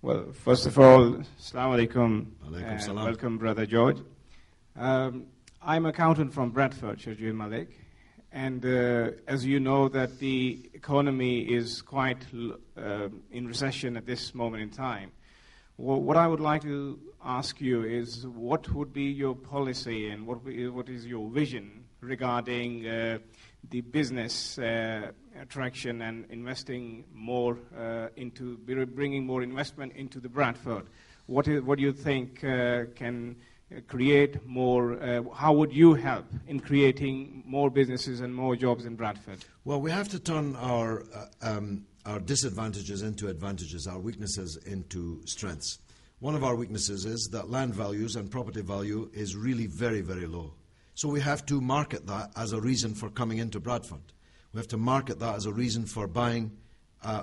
Well, first of all, Assalamu alaikum. Alaikum salam. Welcome, Brother George. I'm accountant from Bradford, Shajir Malik. And as you know, that the economy is quite in recession at this moment in time. What I would like to ask you is, what would be your policy and what is your vision regarding the business attraction and investing more into bringing more investment into the Bradford? What do you think can create more? How would you help in creating more businesses and more jobs in Bradford? Well, we have to turn our disadvantages into advantages, our weaknesses into strengths. One of our weaknesses is that land values and property value is really very, very low. So we have to market that as a reason for coming into Bradford. We have to market that as a reason for buying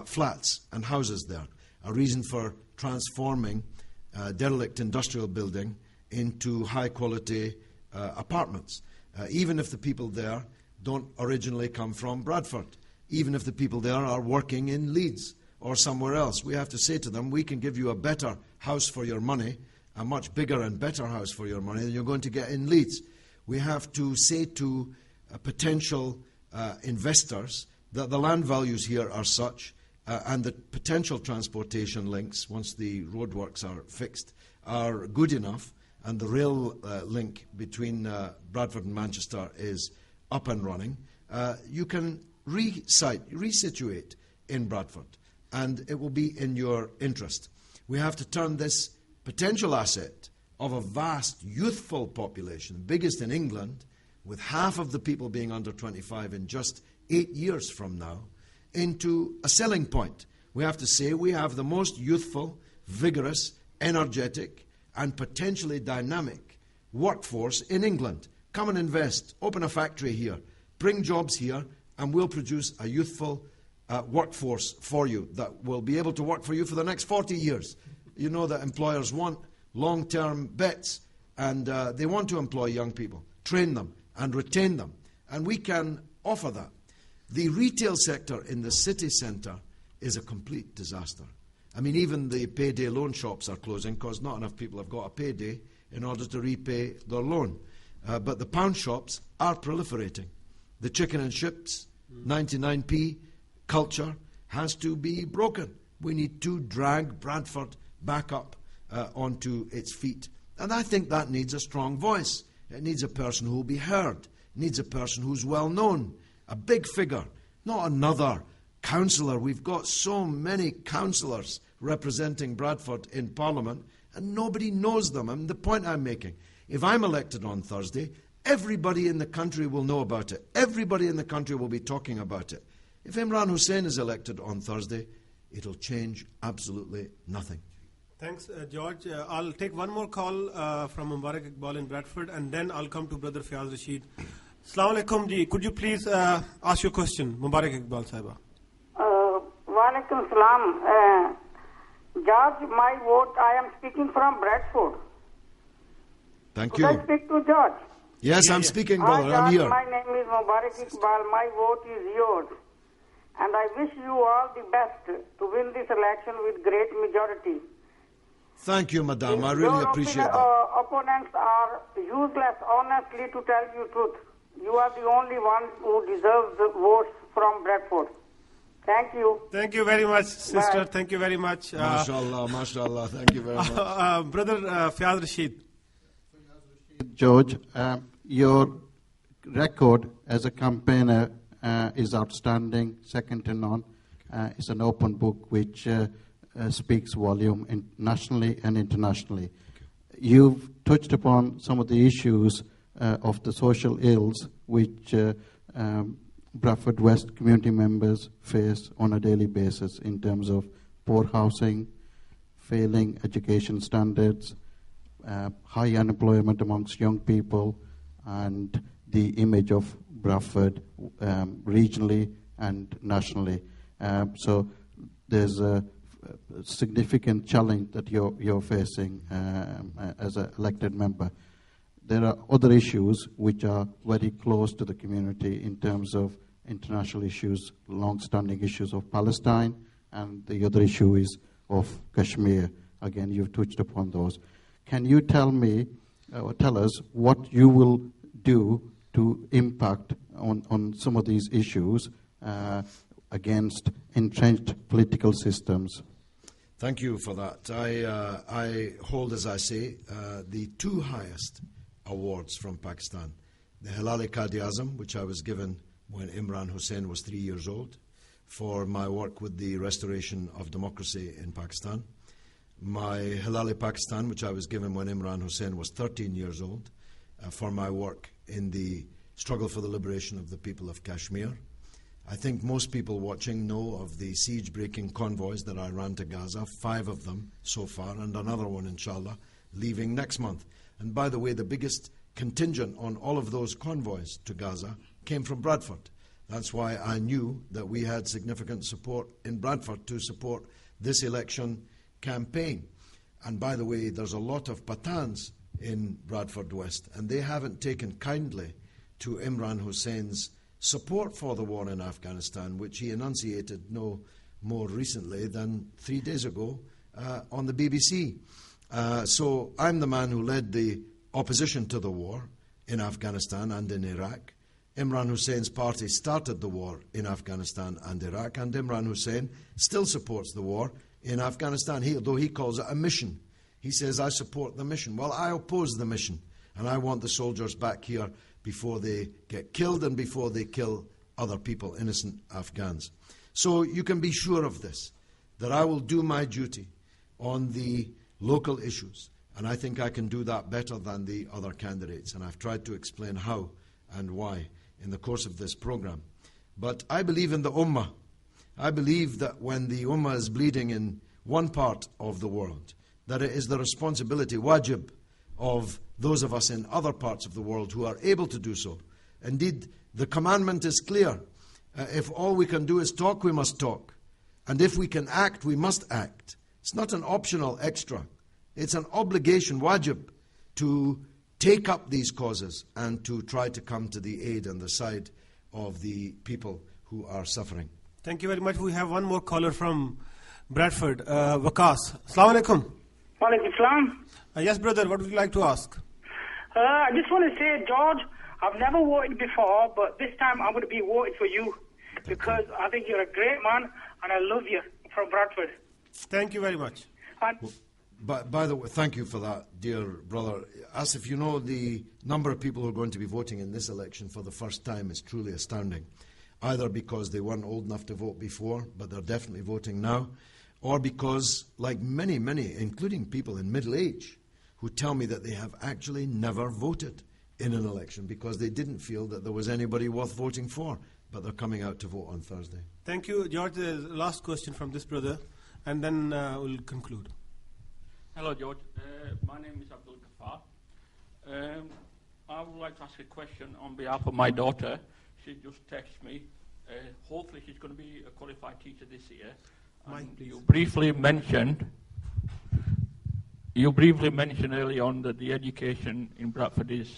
flats and houses there, a reason for transforming derelict industrial building into high-quality apartments, even if the people there don't originally come from Bradford, even if the people there are working in Leeds or somewhere else. We have to say to them, we can give you a better house for your money, a much bigger and better house for your money than you're going to get in Leeds. We have to say to potential investors that the land values here are such and the potential transportation links, once the roadworks are fixed, are good enough, and the rail link between Bradford and Manchester is up and running, you can resituate in Bradford, and it will be in your interest. We have to turn this potential asset of a vast youthful population, biggest in England, with half of the people being under 25 in just 8 years from now, into a selling point. We have to say we have the most youthful, vigorous, energetic, and potentially dynamic workforce in England. Come and invest, open a factory here, bring jobs here, and we'll produce a youthful workforce for you that will be able to work for you for the next 40 years. You know that employers want long-term bets, and they want to employ young people, train them, and retain them. And we can offer that. The retail sector in the city centre is a complete disaster. I mean, even the payday loan shops are closing because not enough people have got a payday in order to repay their loan. But the pound shops are proliferating. The chicken and chips, 99p culture has to be broken. We need to drag Bradford back up onto its feet. And I think that needs a strong voice. It needs a person who will be heard. It needs a person who's well known, a big figure, not another councillor. We've got so many councillors representing Bradford in Parliament, and nobody knows them. And the point I'm making, if I'm elected on Thursday, everybody in the country will know about it. Everybody in the country will be talking about it. If Imran Hussain is elected on Thursday, it'll change absolutely nothing. Thanks, George. I'll take one more call from Mubarak Iqbal in Bradford, and then I'll come to Brother Fiyaz Rashid. Assalamu alaikum ji. Could you please ask your question, Mubarak Iqbal Saiba? Walaikum salam. George, my vote, I am speaking from Bradford. Thank Could you. I speak to George? Yes, I'm speaking, brother. I'm George, here. my name is Mubarak Iqbal. My vote is yours. And I wish you all the best to win this election with great majority. Thank you, madam. I really appreciate that. Opponents are useless, honestly, to tell you truth. You are the only one who deserves the votes from Bradford. Thank you. Thank you very much, sister. Bye. Thank you very much. MashaAllah, MashaAllah. Thank you very much. Brother Fiyaz Rashid. George, your record as a campaigner is outstanding, second to none. It's an open book which speaks volume nationally and internationally. You've touched upon some of the issues of the social ills which Bradford West community members face on a daily basis in terms of poor housing, failing education standards, high unemployment amongst young people, and the image of Bradford regionally and nationally. So there's a significant challenge that you're facing as an elected member. There are other issues which are very close to the community in terms of international issues, long-standing issues of Palestine, and the other issue is of Kashmir. Again, you've touched upon those. Can you tell me, or tell us, what you will do to impact on some of these issues against entrenched political systems? Thank you for that. I hold, as I say, the two highest awards from Pakistan. The Hilal-e-Quaid-e-Azam, which I was given when Imran Hussain was 3 years old, for my work with the restoration of democracy in Pakistan. My Hilal-e-Pakistan, which I was given when Imran Hussain was 13 years old, for my work in the struggle for the liberation of the people of Kashmir. I think most people watching know of the siege-breaking convoys that I ran to Gaza, 5 of them so far, and another one, inshallah, leaving next month. And by the way, the biggest contingent on all of those convoys to Gaza came from Bradford. That's why I knew that we had significant support in Bradford to support this election campaign. And by the way, there's a lot of Pathans in Bradford West, and they haven't taken kindly to Imran Hussein's support for the war in Afghanistan, which he enunciated no more recently than 3 days ago on the BBC. So I'm the man who led the opposition to the war in Afghanistan and in Iraq. Imran Hussein's party started the war in Afghanistan and Iraq, and Imran Hussein still supports the war in Afghanistan, though he calls it a mission. He says, I support the mission. Well, I oppose the mission, and I want the soldiers back here before they get killed and before they kill other people, innocent Afghans. So you can be sure of this, that I will do my duty on the local issues, and I think I can do that better than the other candidates, and I've tried to explain how and why in the course of this program. But I believe in the Ummah. I believe that when the Ummah is bleeding in one part of the world, that it is the responsibility, wajib, of those of us in other parts of the world who are able to do so. Indeed, the commandment is clear. If all we can do is talk, we must talk. And if we can act, we must act. It's not an optional extra. It's an obligation, wajib, to take up these causes and to try to come to the aid and the side of the people who are suffering. Thank you very much. We have one more caller from Bradford, Waqas. Assalamu alaikum. Walaikum salam. Yes, brother, what would you like to ask? I just want to say, George, I've never voted before, but this time I'm going to be voting for you because I think you're a great man and I love you from Bradford. Thank you very much. By the way, thank you for that, dear brother. Asif, you know the number of people who are going to be voting in this election for the first time is truly astounding. Either because they weren't old enough to vote before, but they're definitely voting now, or because, like many, including people in middle age, who tell me that they have actually never voted in an election because they didn't feel that there was anybody worth voting for, but they're coming out to vote on Thursday. Thank you, George. The last question from this brother, and then we'll conclude. Hello, George. My name is Abdul Ghaffar. I would like to ask a question on behalf of my daughter. She just texted me. Hopefully she's going to be a qualified teacher this year. You briefly mentioned early on that the education in Bradford is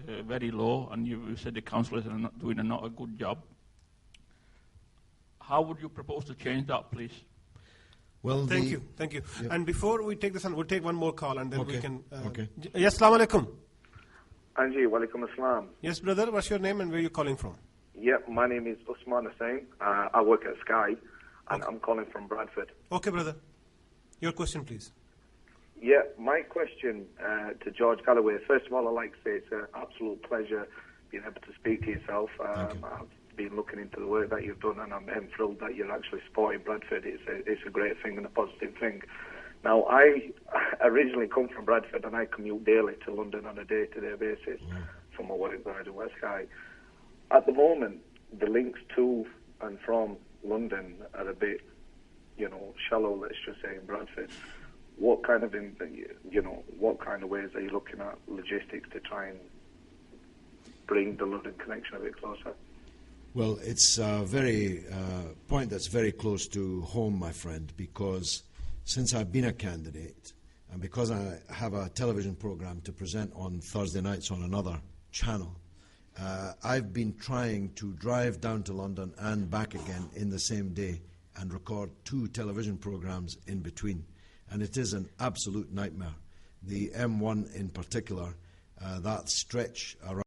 very low, and you said the councillors are not doing a good job. How would you propose to change that, please? Well, thank you. Yep. And before we take this on, we'll take one more call and then we can... Okay. Yes, assalamu alaikum. Anji, walaikum assalam. Yes, brother, what's your name and where are you calling from? Yep, my name is Usman Hussain. I work at Sky, and I'm calling from Bradford. Okay, brother. Your question, please. Yeah, my question to George Galloway. First of all, I'd like to say it's an absolute pleasure being able to speak to yourself. I've been looking into the work that you've done, and I'm thrilled that you're actually supporting Bradford. It's a great thing and a positive thing. Now, I originally come from Bradford, and I commute daily to London on a day-to-day basis for my work that I do at Sky. At the moment, the links to and from London are a bit, shallow, let's just say, in Bradford. What kind of, what kind of ways are you looking at logistics to try and bring the London connection a bit closer? Well, it's a very point that's very close to home, my friend, because since I've been a candidate, and because I have a television program to present on Thursday nights on another channel, I've been trying to drive down to London and back again in the same day and record 2 television programs in between. And it is an absolute nightmare. The M1 in particular, that stretch around